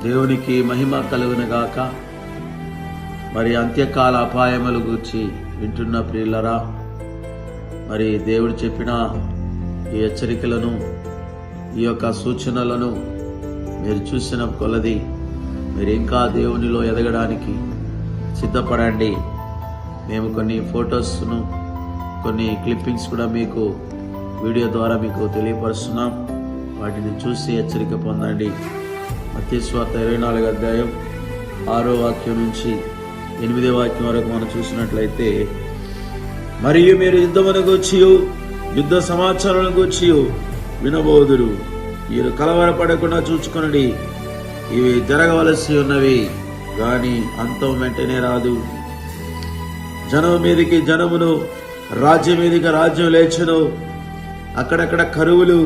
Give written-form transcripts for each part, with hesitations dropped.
దేవునికి మహిమ కలుగునుగాక. మరి అంత్యకాల అపాయముల గురించి వింటున్న ప్రియులరా, మరి దేవుడు చెప్పిన ఈ హెచ్చరికలను, ఈ యొక్క సూచనలను మీరు చూసిన కొలది మీరు ఇంకా దేవునిలో ఎదగడానికి సిద్ధపడండి. మేము కొన్ని ఫొటోస్ను, కొన్ని క్లిప్పింగ్స్ కూడా మీకు వీడియో ద్వారా మీకు తెలియపరుస్తున్నాం. వాటిని చూసి హెచ్చరిక పొందండి. మత్తయి సువార్త 24వ అధ్యాయం 6వ వాక్యం నుంచి 8వ వాక్యం వరకు మనం చూసినట్లయితే, మరియు మీరు యుద్ధమును గూర్చియు యుద్ధ సమాచారాలను గూర్చియు వినబోదురు. మీరు కలవరపడకుండా చూచుకొనండి. ఇవి జరగవలసి ఉన్నవి, గాని అంతం వెంటనే రాదు. జనం మీదికి జనమును, రాజ్యం మీదికి రాజ్యం లేచును. అక్కడక్కడ కరువులు,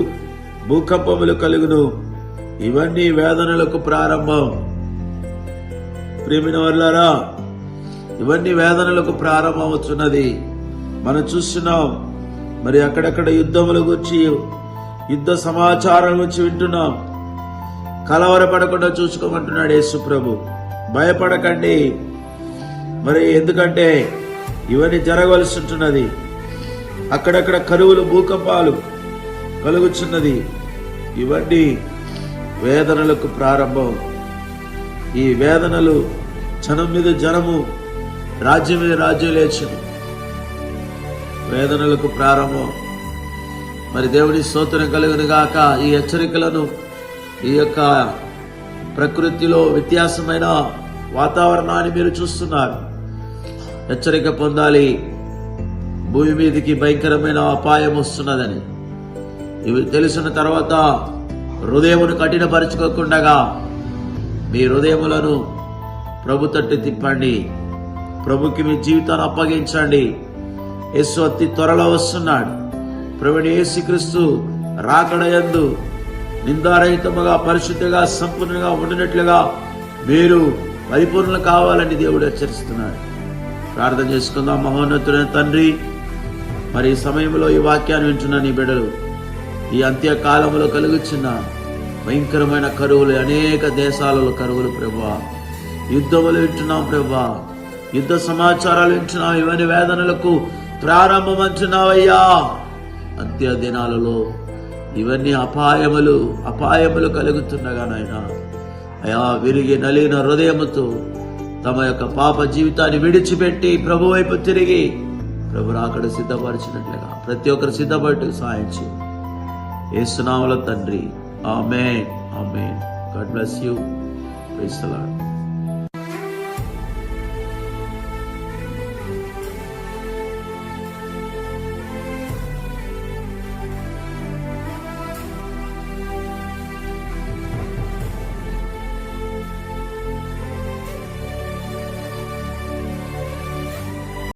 భూకంపములు కలుగును. ఇవన్నీ వేదనలకు ప్రారంభం. ప్రియమైన వారులారా, ఇవన్నీ వేదనలకు ప్రారంభం అవుతున్నది. మనం చూస్తున్నాం. మరి అక్కడక్కడ యుద్ధముల గురించి, యుద్ధ సమాచారం గురించి వింటున్నాం. కలవరపడకుండా చూసుకోమంటున్నాడు యేసు ప్రభు. భయపడకండి. మరి ఎందుకంటే ఇవన్నీ జరగవలసి ఉంటున్నది. అక్కడక్కడ కరువులు, భూకంపాలు కలుగుచున్నది. ఇవన్నీ వేదనలకు ప్రారంభం. ఈ వేదనలు జనం మీద జనము, రాజ్యం మీద రాజ్యం లేచును. వేదనలకు ప్రారంభం. మరి దేవుని స్తోత్రం కలుగును గాక. ఈ హెచ్చరికలను, ఈ యొక్క ప్రకృతిలో వ్యత్యాసమైన వాతావరణాన్ని మీరు చూస్తున్నారు. హెచ్చరిక పొందాలి. భూమి మీదకి భయంకరమైన అపాయం వస్తున్నదని ఇవి తెలిసిన తర్వాత హృదయమును కఠినపరచుకోకుండా మీ హృదయములను ప్రభు తట్టు తిప్పండి. ప్రభుకి మీ జీవితాన్ని అప్పగించండి. యేసు అతి త్వరలో వస్తున్నాడు. ప్రభువైన యేసుక్రీస్తు రాకడయందు నిందారహితముగా, పరిశుద్ధంగా, సంపూర్ణంగా ఉండినట్లుగా మీరు పరిపూర్ణులు కావాలని దేవుడు హెచ్చరిస్తున్నాడు. ప్రార్థన చేసుకుందాం. మహోన్నతుడైన తండ్రి, మరి ఈ సమయంలో ఈ వాక్యాన్ని వింటున్న నీ బిడ్డలు, ఈ అంత్యకాలంలో కలుగుచున్న భయంకరమైన కరువులు, అనేక దేశాలలో కరువులు ప్రభువా, యుద్ధములు వింటున్నాం ప్రభువా, యుద్ధ సమాచారాలు వింటున్నాం. ఇవన్నీ వేదనలకు ప్రారంభం అంటున్నావయ్యా. అంత్య దినాలలో ఇవన్నీ అపాయములు కలుగుతుండగా నాయనా, అయా విరిగి నలిగిన హృదయముతో తమ యొక్క పాప జీవితాన్ని విడిచిపెట్టి ప్రభు వైపు తిరిగి ప్రభు రాకడ సిద్ధపరిచినట్లుగా ప్రతి ఒక్కరు సిద్ధపడి సాయం చేయి. యేసు నామములో తండ్రి, ఆమేన్, ఆమేన్. God bless you. Praise the lord.